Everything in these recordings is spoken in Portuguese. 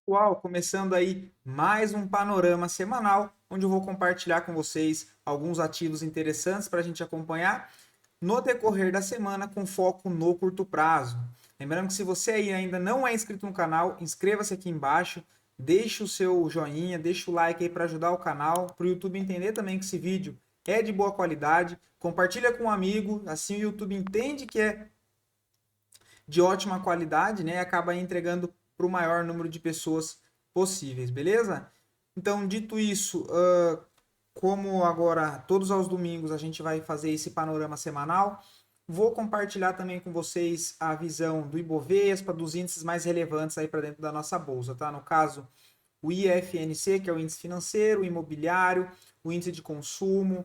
Pessoal, começando aí mais um panorama semanal, onde eu vou compartilhar com vocês alguns ativos interessantes para a gente acompanhar no decorrer da semana, com foco no curto prazo. Lembrando que se você aí ainda não é inscrito no canal, inscreva-se aqui embaixo, deixe o seu joinha, deixe o like aí para ajudar o canal, para o YouTube entender também que esse vídeo é de boa qualidade. Compartilha com um amigo, assim o YouTube entende que é de ótima qualidade, né? E acaba entregando para o maior número de pessoas possíveis, beleza? Então, dito isso, como agora todos os domingos a gente vai fazer esse panorama semanal, vou compartilhar também com vocês a visão do Ibovespa, dos índices mais relevantes aí para dentro da nossa bolsa, tá? No caso, o IFNC, que é o índice financeiro, o imobiliário, o índice de consumo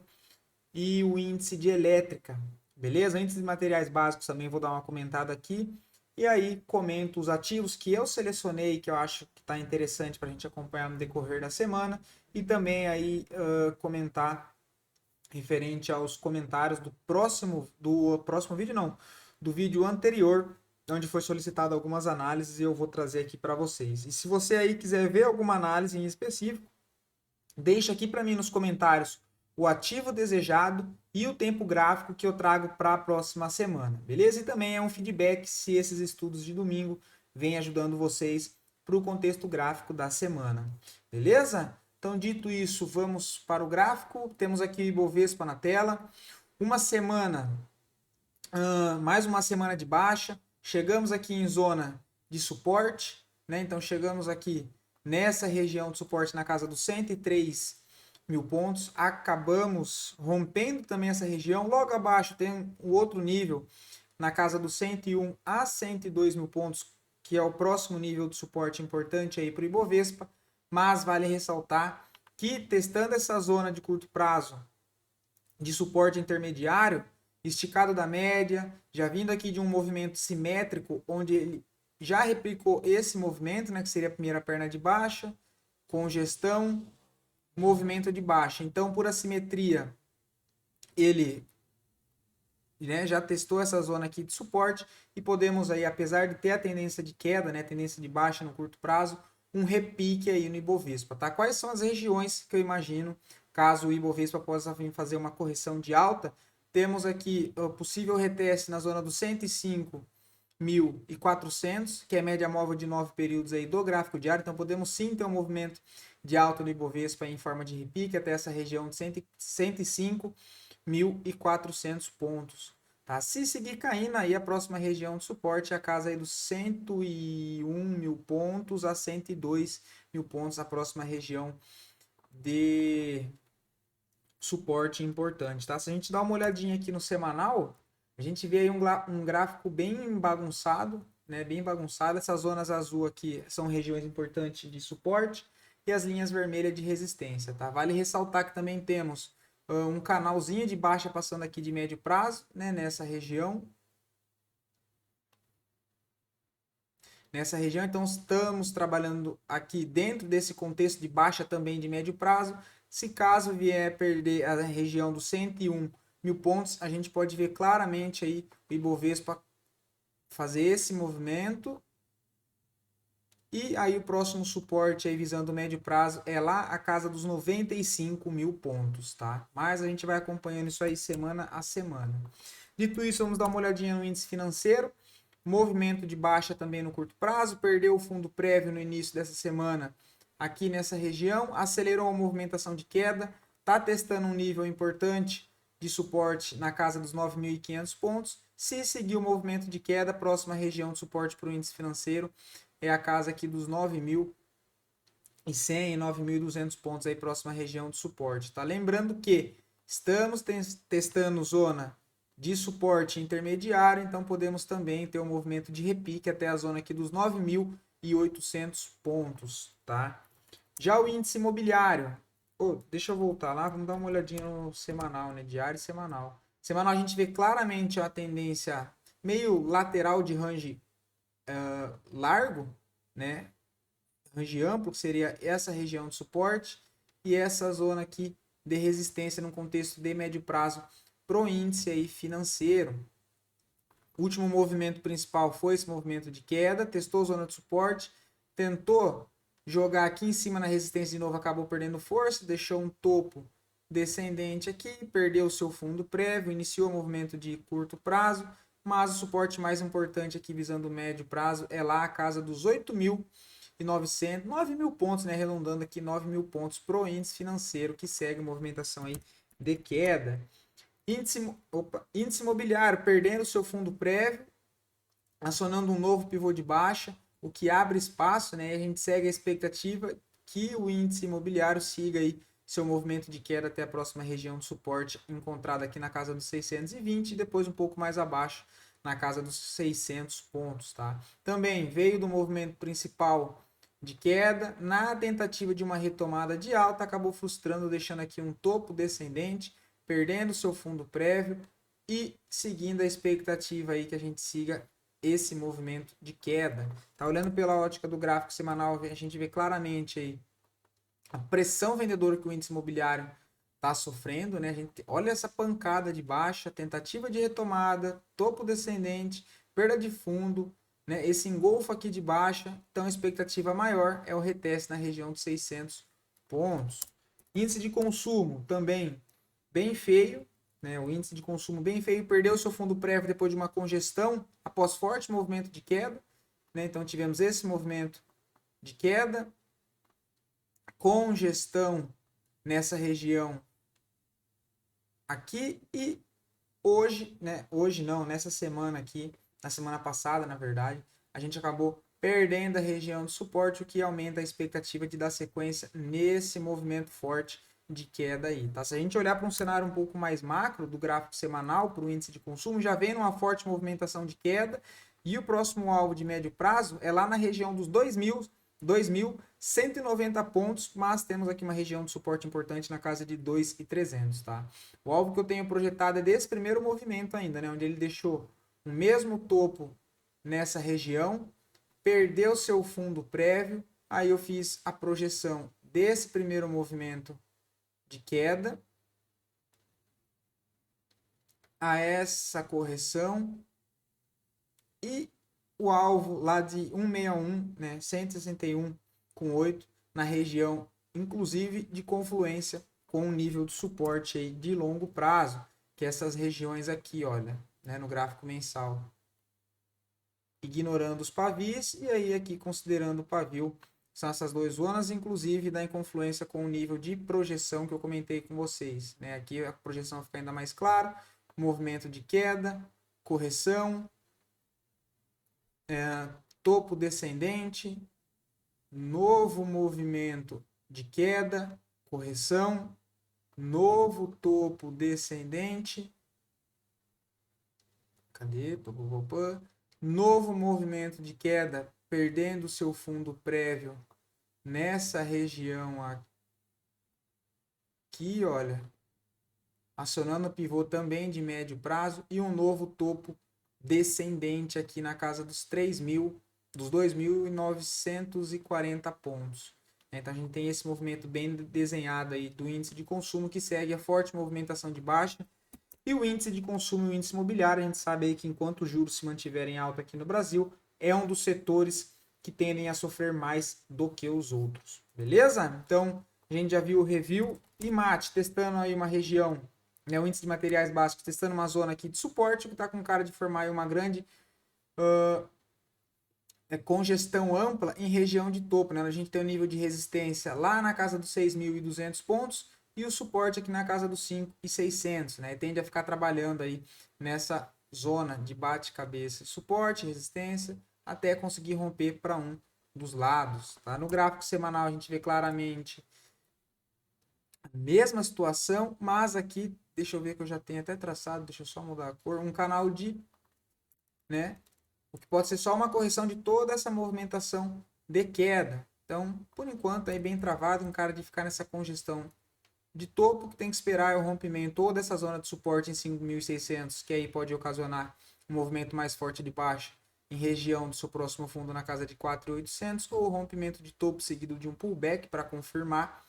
e o índice de elétrica, beleza? Índice de materiais básicos também vou dar uma comentada aqui. E aí comento os ativos que eu selecionei, que eu acho que está interessante para a gente acompanhar no decorrer da semana. E também aí comentar referente aos comentários do próximo vídeo, não, do vídeo anterior, onde foi solicitado algumas análises e eu vou trazer aqui para vocês. E se você aí quiser ver alguma análise em específico, deixa aqui para mim nos comentários o ativo desejado e o tempo gráfico que eu trago para a próxima semana, beleza? E também é um feedback se esses estudos de domingo vêm ajudando vocês para o contexto gráfico da semana, beleza? Então, dito isso, vamos para o gráfico. Temos aqui o Ibovespa na tela. Uma semana, mais uma semana de baixa. Chegamos aqui em zona de suporte, né? Então, chegamos aqui nessa região de suporte na casa dos 103 mil pontos. Acabamos rompendo também essa região. Logo abaixo tem o outro nível na casa dos 101 a 102 mil pontos, que é o próximo nível de suporte importante aí para o Ibovespa. Mas vale ressaltar que testando essa zona de curto prazo de suporte intermediário, esticado da média, já vindo aqui de um movimento simétrico, onde ele já replicou esse movimento, né, que seria a primeira perna de baixa, congestão, movimento de baixa. Então, por assimetria, ele, né, já testou essa zona aqui de suporte e podemos aí, apesar de ter a tendência de queda, né, tendência de baixa no curto prazo, um repique aí no Ibovespa, tá? Quais são as regiões que eu imagino caso o Ibovespa possa vir fazer uma correção de alta? Temos aqui o possível reteste na zona dos 105.400, que é a média móvel de 9 períodos aí do gráfico diário. Então podemos sim ter um movimento de alta no Ibovespa em forma de repique até essa região de 105.400 pontos. Tá? Se seguir caindo, aí a próxima região de suporte é a casa aí dos 101 mil pontos a 102 mil pontos, a próxima região de suporte importante. Tá? Se a gente dá uma olhadinha aqui no semanal, a gente vê aí um gráfico bem bagunçado, né? Bem bagunçado. Essas zonas azul aqui são regiões importantes de suporte e as linhas vermelhas de resistência. Tá? Vale ressaltar que também temos um canalzinho de baixa passando aqui de médio prazo, né, nessa região. Então estamos trabalhando aqui dentro desse contexto de baixa também de médio prazo. Se caso vier perder a região dos 101 mil pontos, a gente pode ver claramente aí o Ibovespa fazer esse movimento. E aí o próximo suporte aí visando o médio prazo é lá a casa dos 95 mil pontos, tá? Mas a gente vai acompanhando isso aí semana a semana. Dito isso, vamos dar uma olhadinha no índice financeiro. Movimento de baixa também no curto prazo, perdeu o fundo prévio no início dessa semana aqui nessa região, acelerou a movimentação de queda, está testando um nível importante de suporte na casa dos 9.500 pontos. Se seguir o movimento de queda, a próxima região de suporte para o índice financeiro é a casa aqui dos 9.100 e 9.200 pontos aí, próxima região de suporte, tá? Lembrando que estamos testando zona de suporte intermediário, então podemos também ter um movimento de repique até a zona aqui dos 9.800 pontos, tá? Já o índice imobiliário, deixa eu voltar lá, vamos dar uma olhadinha no semanal, né? Diário e semanal. Semanal a gente vê claramente a tendência meio lateral de range largo, né? Range amplo, que seria essa região de suporte, e essa zona aqui de resistência no contexto de médio prazo para o índice aí financeiro. O último movimento principal foi esse movimento de queda, testou zona de suporte, tentou jogar aqui em cima na resistência de novo, acabou perdendo força, deixou um topo descendente aqui, perdeu o seu fundo prévio, iniciou o movimento de curto prazo, mas o suporte mais importante aqui visando o médio prazo é lá a casa dos 8.900, 9.000 pontos, né, arredondando aqui 9.000 pontos pro índice financeiro que segue movimentação aí de queda. Índice imobiliário perdendo seu fundo prévio, acionando um novo pivô de baixa, o que abre espaço, né? E a gente segue a expectativa que o índice imobiliário siga aí seu movimento de queda até a próxima região de suporte encontrada aqui na casa dos 620 e depois um pouco mais abaixo na casa dos 600 pontos, tá? Também veio do movimento principal de queda, na tentativa de uma retomada de alta, acabou frustrando, deixando aqui um topo descendente, perdendo seu fundo prévio e seguindo a expectativa aí que a gente siga esse movimento de queda. Tá olhando pela ótica do gráfico semanal, a gente vê claramente aí a pressão vendedora que o índice imobiliário está sofrendo, né? A gente olha essa pancada de baixa, tentativa de retomada, topo descendente, perda de fundo, né? Esse engolfo aqui de baixa, então a expectativa maior é o reteste na região de 600 pontos. Índice de consumo também bem feio, né? O índice de consumo bem feio, perdeu seu fundo prévio depois de uma congestão após forte movimento de queda, né? Então tivemos esse movimento de queda, congestão nessa região aqui e hoje, né? Hoje não, nessa semana aqui, na semana passada, na verdade, a gente acabou perdendo a região de suporte, o que aumenta a expectativa de dar sequência nesse movimento forte de queda aí, tá? Se a gente olhar para um cenário um pouco mais macro do gráfico semanal para o índice de consumo, já vem numa forte movimentação de queda e o próximo alvo de médio prazo é lá na região dos 2.190 pontos, mas temos aqui uma região de suporte importante na casa de 2.300, tá? O alvo que eu tenho projetado é desse primeiro movimento ainda, né? Onde ele deixou o mesmo topo nessa região, perdeu seu fundo prévio, aí eu fiz a projeção desse primeiro movimento de queda a essa correção e o alvo lá de 161, né, 161,8 na região, inclusive de confluência com um nível de suporte aí de longo prazo, que é essas regiões aqui, olha, né, no gráfico mensal. Ignorando os pavis e aí aqui considerando o pavio, são essas duas zonas, inclusive da confluência com o nível de projeção que eu comentei com vocês, né? Aqui a projeção fica ainda mais clara, movimento de queda, correção, topo descendente, novo movimento de queda, correção, novo topo descendente, cadê? Novo movimento de queda, perdendo seu fundo prévio nessa região aqui, olha, acionando o pivô também de médio prazo e um novo topo descendente aqui na casa dos 2.940 pontos. Então a gente tem esse movimento bem desenhado aí do índice de consumo que segue a forte movimentação de baixa. E o índice de consumo e o índice imobiliário, a gente sabe aí que enquanto os juros se mantiverem alta aqui no Brasil, é um dos setores que tendem a sofrer mais do que os outros. Beleza? Então, a gente já viu o review e mate, testando aí uma região, né, o índice de materiais básicos, testando uma zona aqui de suporte, que está com cara de formar aí uma grande congestão ampla em região de topo, né? A gente tem um nível de resistência lá na casa dos 6.200 pontos, e o suporte aqui na casa dos 5.600, né? E tende a ficar trabalhando aí nessa zona de bate-cabeça, suporte, resistência, até conseguir romper para um dos lados, tá? No gráfico semanal a gente vê claramente a mesma situação, mas aqui, deixa eu ver que eu já tenho até traçado, deixa eu só mudar a cor, um canal de, né? O que pode ser só uma correção de toda essa movimentação de queda. Então, por enquanto, aí bem travado, um cara de ficar nessa congestão de topo, que tem que esperar o rompimento ou dessa zona de suporte em 5.600, que aí pode ocasionar um movimento mais forte de baixa em região do seu próximo fundo na casa de 4.800, ou o rompimento de topo seguido de um pullback para confirmar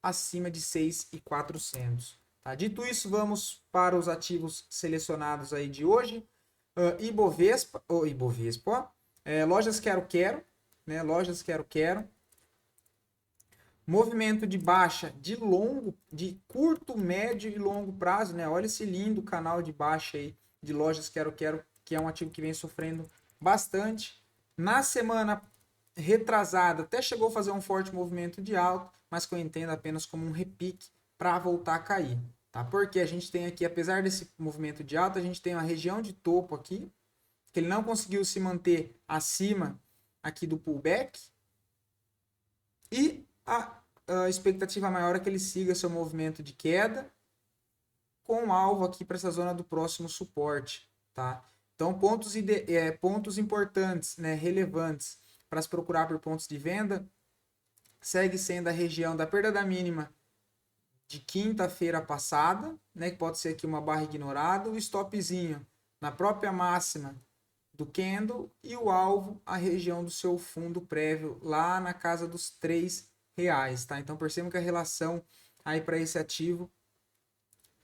acima de 6.400. Tá? Dito isso, vamos para os ativos selecionados aí de hoje. Ibovespa, Lojas Quero Quero, né? Lojas Quero Quero. Movimento de baixa de curto, médio e longo prazo, né? Olha esse lindo canal de baixa aí de lojas Quero, que é um ativo que vem sofrendo bastante. Na semana retrasada, até chegou a fazer um forte movimento de alta, mas que eu entendo apenas como um repique para voltar a cair, tá? Porque a gente tem aqui, apesar desse movimento de alta, a gente tem uma região de topo aqui, que ele não conseguiu se manter acima aqui do pullback, e a expectativa maior é que ele siga seu movimento de queda com alvo aqui para essa zona do próximo suporte, tá? Então, pontos importantes, né, relevantes para se procurar por pontos de venda, segue sendo a região da perda da mínima de quinta-feira passada, né, que pode ser aqui uma barra ignorada, o stopzinho na própria máxima do candle e o alvo, a região do seu fundo prévio lá na casa dos R$ 3, tá? Então percebam que a relação aí para esse ativo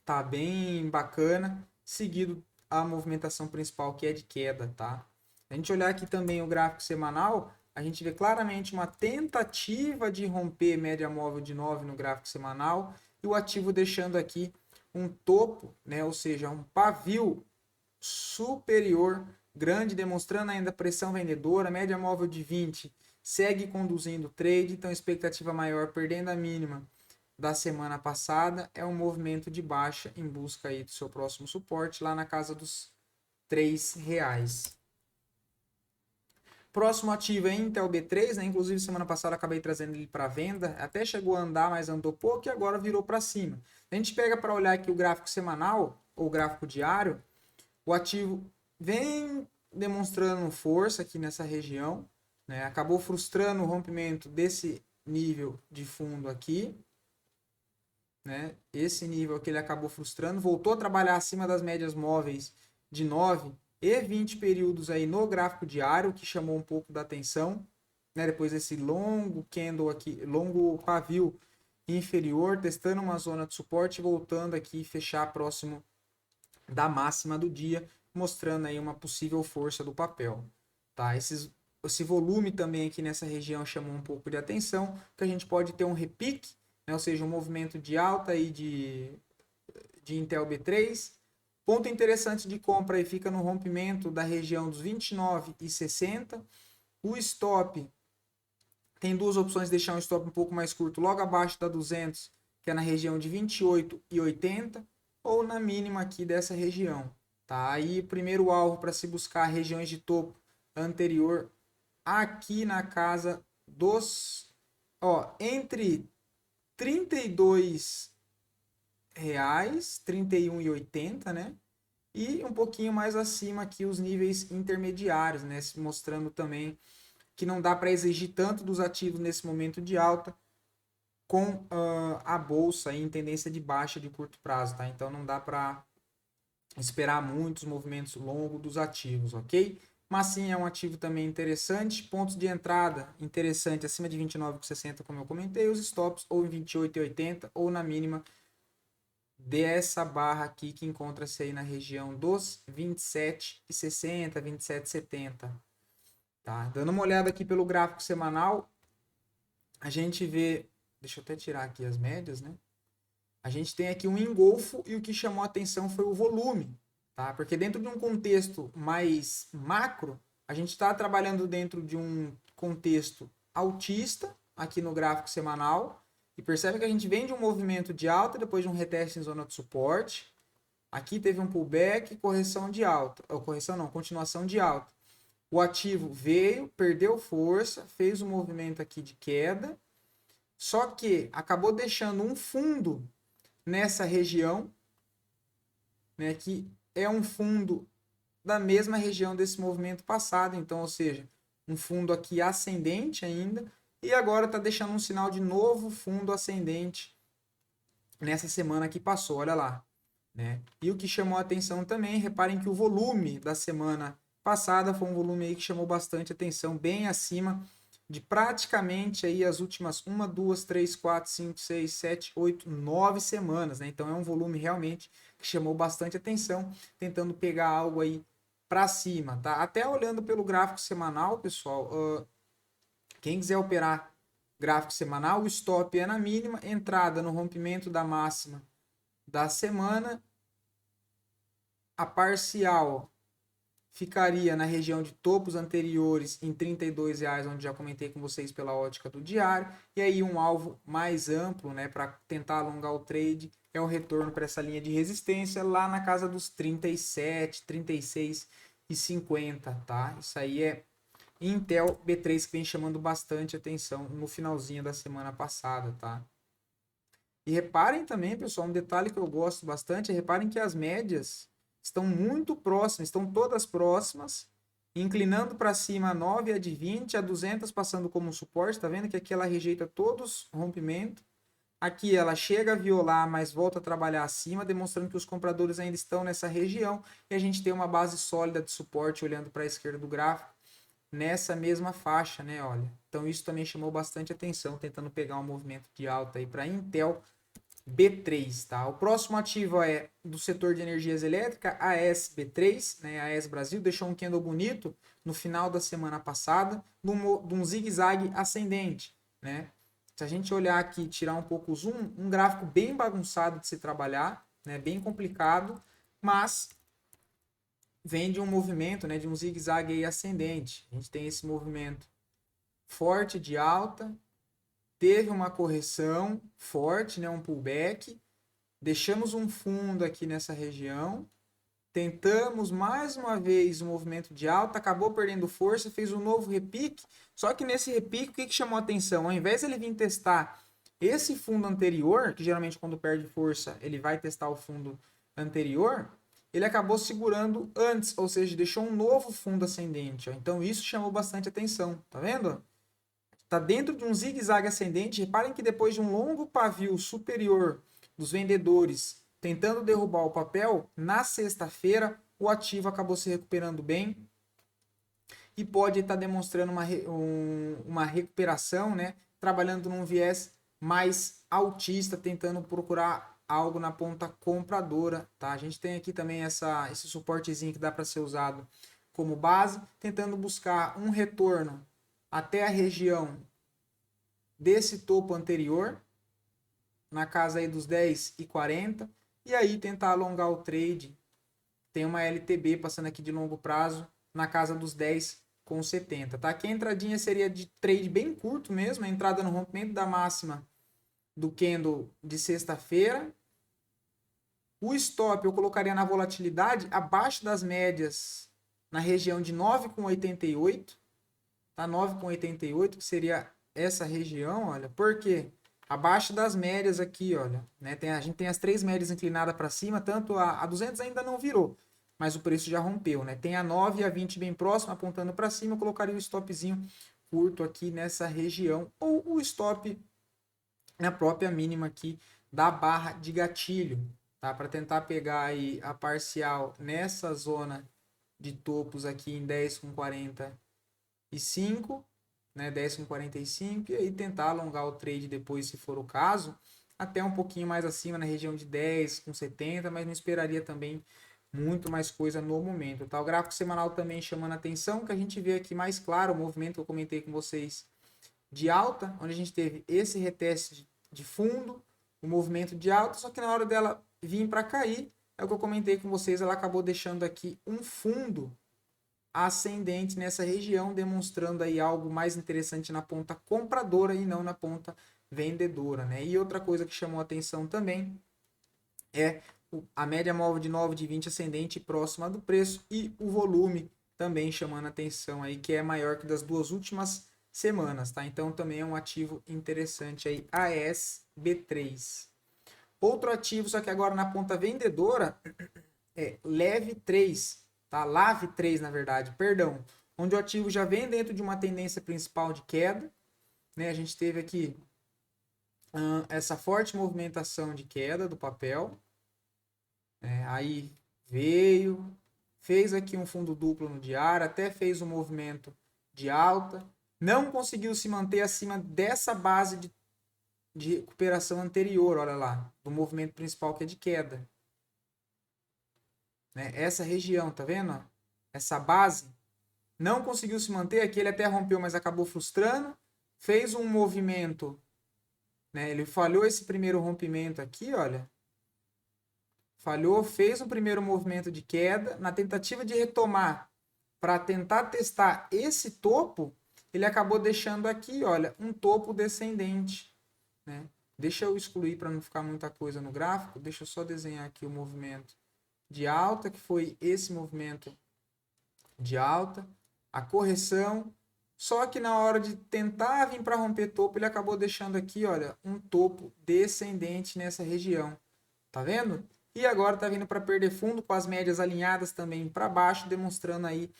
tá bem bacana, seguido a movimentação principal que é de queda, tá? A gente olhar aqui também o gráfico semanal, a gente vê claramente uma tentativa de romper média móvel de 9 no gráfico semanal e o ativo deixando aqui um topo, né, ou seja, um pavio superior grande, demonstrando ainda pressão vendedora, média móvel de 20 segue conduzindo o trade, então expectativa maior perdendo a mínima da semana passada é um movimento de baixa em busca aí do seu próximo suporte lá na casa dos R$ 3. Próximo ativo é Intel B3, né? Inclusive semana passada acabei trazendo ele para venda, até chegou a andar, mas andou pouco e agora virou para cima. A gente pega para olhar aqui o gráfico semanal ou gráfico diário, o ativo vem demonstrando força aqui nessa região, né? Acabou frustrando o rompimento desse nível de fundo aqui, né? Esse nível que ele acabou frustrando, voltou a trabalhar acima das médias móveis de 9 e 20 períodos aí no gráfico diário, que chamou um pouco da atenção, né? Depois desse longo candle aqui, longo pavio inferior, testando uma zona de suporte, voltando aqui fechar próximo da máxima do dia, mostrando aí uma possível força do papel, tá? Esse volume também aqui nessa região chamou um pouco de atenção, que a gente pode ter um repique, né? Ou seja, um movimento de alta aí de Intel B3. Ponto interessante de compra aí fica no rompimento da região dos 29,60. O stop tem duas opções de deixar um stop um pouco mais curto, logo abaixo da 200, que é na região de 28,80, ou na mínima aqui dessa região. Tá? Aí o primeiro alvo para se buscar regiões de topo anterior aqui na casa dos, ó, entre R$ 32, 31,80, né? E um pouquinho mais acima aqui os níveis intermediários, né? Se mostrando também que não dá para exigir tanto dos ativos nesse momento de alta com a bolsa em tendência de baixa de curto prazo, tá? Então não dá para esperar muitos movimentos longos dos ativos, ok? Mas sim é um ativo também interessante. Pontos de entrada interessante acima de 29,60, como eu comentei, os stops ou em 28,80 ou na mínima dessa barra aqui que encontra-se aí na região dos 27,60, 27,70. Tá? Dando uma olhada aqui pelo gráfico semanal, a gente vê, deixa eu até tirar aqui as médias, né? A gente tem aqui um engolfo e o que chamou a atenção foi o volume, tá? Porque dentro de um contexto mais macro, a gente está trabalhando dentro de um contexto altista aqui no gráfico semanal e percebe que a gente vem de um movimento de alta depois de um reteste em zona de suporte. Aqui teve um pullback, correção de alta, ou correção não, continuação de alta. O ativo veio, perdeu força, fez um movimento aqui de queda, só que acabou deixando um fundo nessa região, né, que é um fundo da mesma região desse movimento passado, então, ou seja, um fundo aqui ascendente ainda, e agora está deixando um sinal de novo fundo ascendente nessa semana que passou, olha lá. Né? E o que chamou a atenção também, reparem que o volume da semana passada foi um volume aí que chamou bastante atenção, bem acima de praticamente aí as últimas 1, 2, 3, 4, 5, 6, 7, 8, 9 semanas, né? Então é um volume realmente que chamou bastante atenção, tentando pegar algo aí para cima, tá? Até olhando pelo gráfico semanal, pessoal, quem quiser operar gráfico semanal, o stop é na mínima, entrada no rompimento da máxima da semana, a parcial ficaria na região de topos anteriores em R$ 32,00, onde já comentei com vocês pela ótica do diário, e aí um alvo mais amplo, né, para tentar alongar o trade, é o retorno para essa linha de resistência lá na casa dos 37, 36,50, tá? Isso aí é Intel B3 que vem chamando bastante atenção no finalzinho da semana passada, tá? E reparem também, pessoal, um detalhe que eu gosto bastante, reparem que as médias estão muito próximas, estão todas próximas, inclinando para cima a 9, a de 20, a 200 passando como suporte, tá vendo que aqui ela rejeita todos rompimento, aqui ela chega a violar, mas volta a trabalhar acima, demonstrando que os compradores ainda estão nessa região, e a gente tem uma base sólida de suporte olhando para a esquerda do gráfico, nessa mesma faixa, né, olha. Então isso também chamou bastante atenção, tentando pegar um movimento de alta aí para Intel B3, tá? O próximo ativo é do setor de energias elétricas, AES B3, né? AES Brasil, deixou um candle bonito no final da semana passada, de um zigue-zague ascendente, né? Se a gente olhar aqui, tirar um pouco o zoom, um gráfico bem bagunçado de se trabalhar, né? Bem complicado, mas vem de um movimento, né? De um zigue-zague ascendente. A gente tem esse movimento forte de alta, teve uma correção forte, né, um pullback, deixamos um fundo aqui nessa região, tentamos mais uma vez um movimento de alta, acabou perdendo força, fez um novo repique, só que nesse repique o que chamou a atenção? Ao invés de ele vir testar esse fundo anterior, que geralmente quando perde força ele vai testar o fundo anterior, ele acabou segurando antes, ou seja, deixou um novo fundo ascendente, ó. Então isso chamou bastante atenção, tá vendo? Está dentro de um zigue-zague ascendente. Reparem que depois de um longo pavio superior dos vendedores tentando derrubar o papel, na sexta-feira o ativo acabou se recuperando bem e pode estar demonstrando uma recuperação, né? Trabalhando num viés mais altista, tentando procurar algo na ponta compradora, tá? A gente tem aqui também esse suportezinho que dá para ser usado como base, tentando buscar um retorno até a região desse topo anterior, na casa aí dos 10,40, e aí tentar alongar o trade. Tem uma LTB passando aqui de longo prazo na casa dos 10,70, tá? Aqui a entradinha seria de trade bem curto mesmo, a entrada no rompimento da máxima do candle de sexta-feira. O stop eu colocaria na volatilidade abaixo das médias na região de 9,88, tá? 9,88, que seria essa região, olha. Por quê? Abaixo das médias aqui, olha, né? A gente tem as três médias inclinadas para cima, tanto a 200 ainda não virou, mas o preço já rompeu, né? Tem a 9 e a 20 bem próximo, apontando para cima, eu colocaria o stopzinho curto aqui nessa região, ou o stop na própria mínima aqui da barra de gatilho, tá? Para tentar pegar aí a parcial nessa zona de topos aqui em 10,45, né, 10,45, e aí tentar alongar o trade depois, se for o caso, até um pouquinho mais acima, na região de 10,70, mas não esperaria também muito mais coisa no momento, tá? O gráfico semanal também chamando a atenção, que a gente vê aqui mais claro o movimento que eu comentei com vocês de alta, onde a gente teve esse reteste de fundo, o movimento de alta, só que na hora dela vir para cair, é o que eu comentei com vocês, ela acabou deixando aqui um fundo ascendente nessa região, demonstrando aí algo mais interessante na ponta compradora e não na ponta vendedora, né? E outra coisa que chamou a atenção também é a média móvel de 9 de 20 ascendente próxima do preço e o volume também chamando a atenção aí, que é maior que das duas últimas semanas, tá? Então também é um ativo interessante aí, ASB3. Outro ativo, só que agora na ponta vendedora, é Leve 3, tá? Lave 3, na verdade, perdão, onde o ativo já vem dentro de uma tendência principal de queda, né? A gente teve aqui essa forte movimentação de queda do papel, aí veio, fez aqui um fundo duplo no diário, até fez um movimento de alta, não conseguiu se manter acima dessa base de recuperação anterior, olha lá, do movimento principal que é de queda. Né? Essa região, tá vendo? Essa base não conseguiu se manter, aqui ele até rompeu, mas acabou frustrando, fez um movimento, né? Ele falhou esse primeiro rompimento aqui, olha. Falhou, fez um primeiro movimento de queda. Na tentativa de retomar para tentar testar esse topo, ele acabou deixando aqui, olha, um topo descendente, né? Deixa eu excluir para não ficar muita coisa no gráfico. Deixa eu só desenhar aqui o movimento de alta, que foi esse movimento de alta, a correção. Só que na hora de tentar vir para romper topo, ele acabou deixando aqui, olha, um topo descendente nessa região. Tá vendo? E agora tá vindo para perder fundo com as médias alinhadas também para baixo, demonstrando aí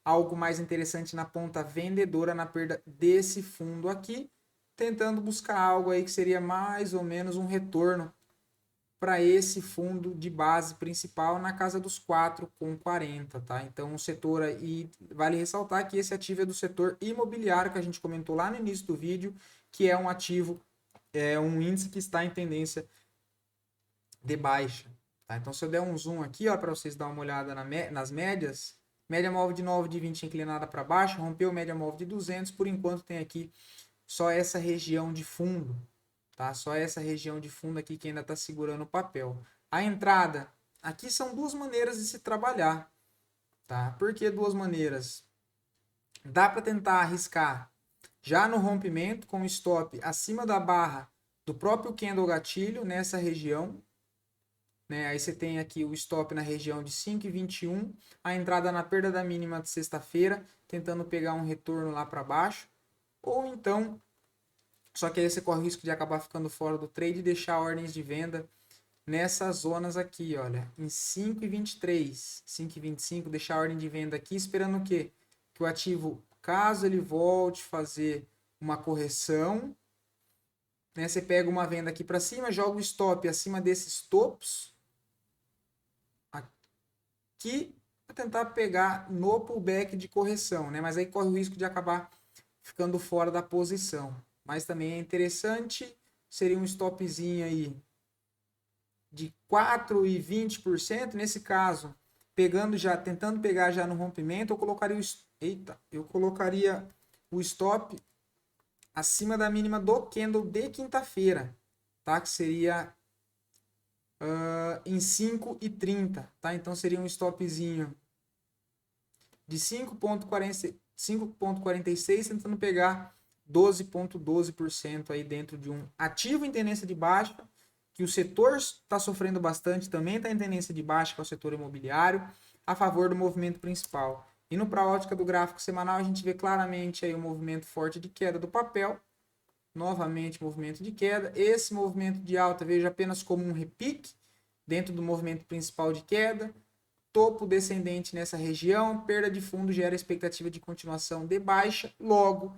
algo mais interessante na ponta vendedora na perda desse fundo aqui, tentando buscar algo aí que seria mais ou menos um retorno para esse fundo de base principal na casa dos 4,40, tá? Então o setor aí, vale ressaltar que esse ativo é do setor imobiliário que a gente comentou lá no início do vídeo, que é um ativo, é um índice que está em tendência de baixa, tá? Então se eu der um zoom aqui, ó, para vocês dar uma olhada nas médias, média móvel de 9 de 20 inclinada para baixo, rompeu média móvel de 200, por enquanto tem aqui só essa região de fundo, tá? Só essa região de fundo aqui que ainda está segurando o papel. A entrada, aqui são duas maneiras de se trabalhar, tá? Por que duas maneiras? Dá para tentar arriscar já no rompimento com stop acima da barra do próprio candle gatilho nessa região, né? Aí você tem aqui o stop na região de 5,21, a entrada na perda da mínima de sexta-feira, tentando pegar um retorno lá para baixo, ou então, só que aí você corre o risco de acabar ficando fora do trade e deixar ordens de venda nessas zonas aqui, olha, em 5,23, 5,25, deixar a ordem de venda aqui, esperando o quê? Que o ativo, caso ele volte a fazer uma correção, né, você pega uma venda aqui para cima, joga o stop acima desses topos, aqui, para tentar pegar no pullback de correção, né, mas aí corre o risco de acabar ficando fora da posição. Mas também é interessante, seria um stopzinho aí de 4,20%, nesse caso, pegando já, tentando pegar já no rompimento, eu colocaria o stop acima da mínima do candle de quinta-feira, tá? Que seria em 5,30, tá? Então seria um stopzinho de 5,46, tentando pegar 12,12% aí dentro de um ativo em tendência de baixa, que o setor está sofrendo bastante, também está em tendência de baixa, que é o setor imobiliário, a favor do movimento principal. Indo para a ótica do gráfico semanal, a gente vê claramente aí o movimento forte de queda do papel, novamente movimento de queda, esse movimento de alta vejo apenas como um repique dentro do movimento principal de queda, topo descendente nessa região, perda de fundo gera expectativa de continuação de baixa, logo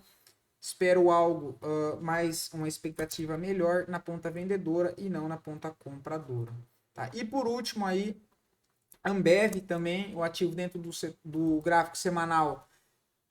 espero algo mais, uma expectativa melhor na ponta vendedora e não na ponta compradora. Tá? E por último aí, Ambev também, o ativo dentro do gráfico semanal,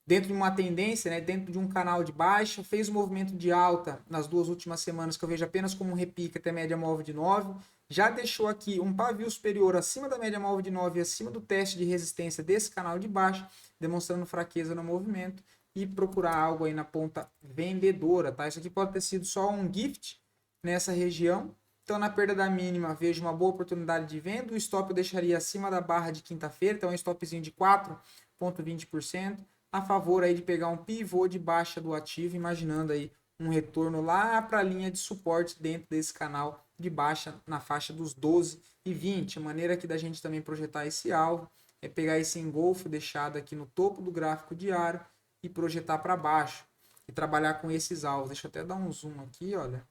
dentro de uma tendência, né, dentro de um canal de baixa, fez um movimento de alta nas duas últimas semanas, que eu vejo apenas como um repique até média móvel de 9, já deixou aqui um pavio superior acima da média móvel de 9 e acima do teste de resistência desse canal de baixa, demonstrando fraqueza no movimento, e procurar algo aí na ponta vendedora, tá? Isso aqui pode ter sido só um gift nessa região. Então, na perda da mínima, vejo uma boa oportunidade de venda. O stop eu deixaria acima da barra de quinta-feira, então um stopzinho de 4,20%, a favor aí de pegar um pivô de baixa do ativo, imaginando aí um retorno lá para a linha de suporte dentro desse canal de baixa na faixa dos 12,20. A maneira aqui da gente também projetar esse alvo é pegar esse engolfo deixado aqui no topo do gráfico diário e projetar para baixo e trabalhar com esses alvos. Deixa eu até dar um zoom aqui, olha.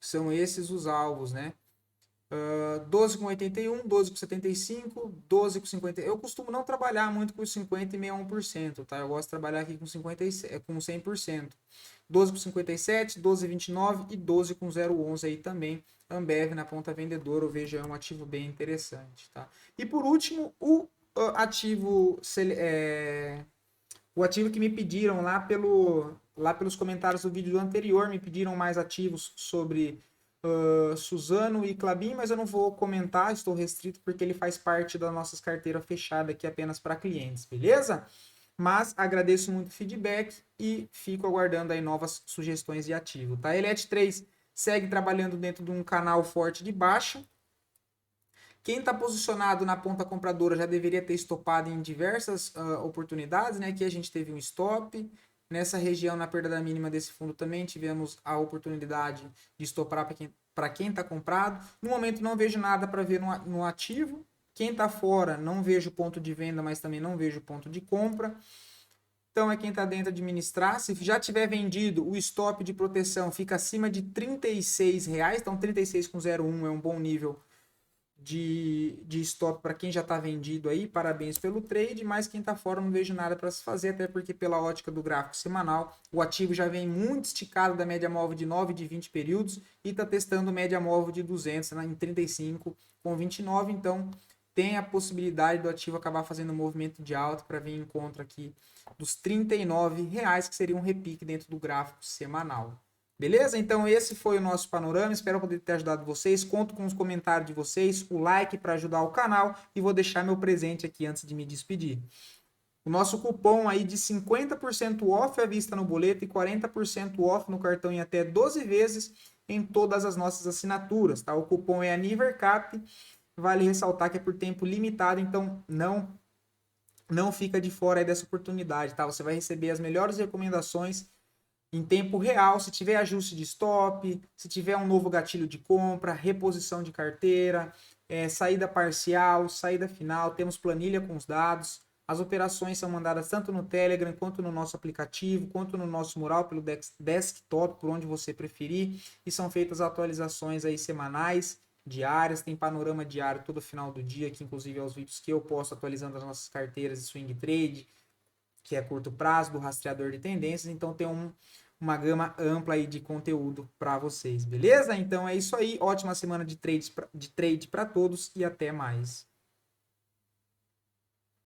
São esses os alvos, né? 12,81, 12,75, 12,50. Eu costumo não trabalhar muito com 50 e 61%, tá? Eu gosto de trabalhar aqui com 50, com 100%. 12,57, 12,29 e 12,011 aí também. Ambev na ponta vendedora, eu vejo é um ativo bem interessante, tá? E por último, o ativo que me pediram lá pelos comentários do vídeo anterior, me pediram mais ativos sobre Suzano e Klabin, mas eu não vou comentar, estou restrito porque ele faz parte das nossas carteiras fechadas aqui apenas para clientes, beleza? Mas agradeço muito o feedback e fico aguardando aí novas sugestões de ativo, tá? Elet3 segue trabalhando dentro de um canal forte de baixa. Quem está posicionado na ponta compradora já deveria ter estopado em diversas oportunidades, né? Aqui a gente teve um stop. Nessa região, na perda da mínima desse fundo, também tivemos a oportunidade de estopar para quem está comprado. No momento, não vejo nada para ver no ativo. Quem está fora, não vejo ponto de venda, mas também não vejo ponto de compra. Então, é quem está dentro administrar. Se já tiver vendido, o stop de proteção fica acima de R$36. Então, 36,01 é um bom nível de stop para quem já está vendido aí, parabéns pelo trade, mas quem está fora não vejo nada para se fazer, até porque pela ótica do gráfico semanal, o ativo já vem muito esticado da média móvel de 9 de 20 períodos e está testando média móvel de 200 em 35,29, então tem a possibilidade do ativo acabar fazendo um movimento de alta para vir em encontro aqui dos R$39, que seria um repique dentro do gráfico semanal. Beleza? Então esse foi o nosso panorama, espero poder ter ajudado vocês, conto com os comentários de vocês, o like para ajudar o canal e vou deixar meu presente aqui antes de me despedir. O nosso cupom aí de 50% off à vista no boleto e 40% off no cartão em até 12 vezes em todas as nossas assinaturas, tá? O cupom é ANIVERCAP, vale ressaltar que é por tempo limitado, então não fica de fora aí dessa oportunidade, tá? Você vai receber as melhores recomendações em tempo real, se tiver ajuste de stop, se tiver um novo gatilho de compra, reposição de carteira, saída parcial, saída final, temos planilha com os dados. As operações são mandadas tanto no Telegram, quanto no nosso aplicativo, quanto no nosso mural, pelo desktop, por onde você preferir. E são feitas atualizações aí semanais, diárias, tem panorama diário todo final do dia, que inclusive é os vídeos que eu posto atualizando as nossas carteiras de swing trade, que é curto prazo, do rastreador de tendências, então tem uma gama ampla aí de conteúdo para vocês, beleza? Então é isso aí, ótima semana de trade para todos e até mais.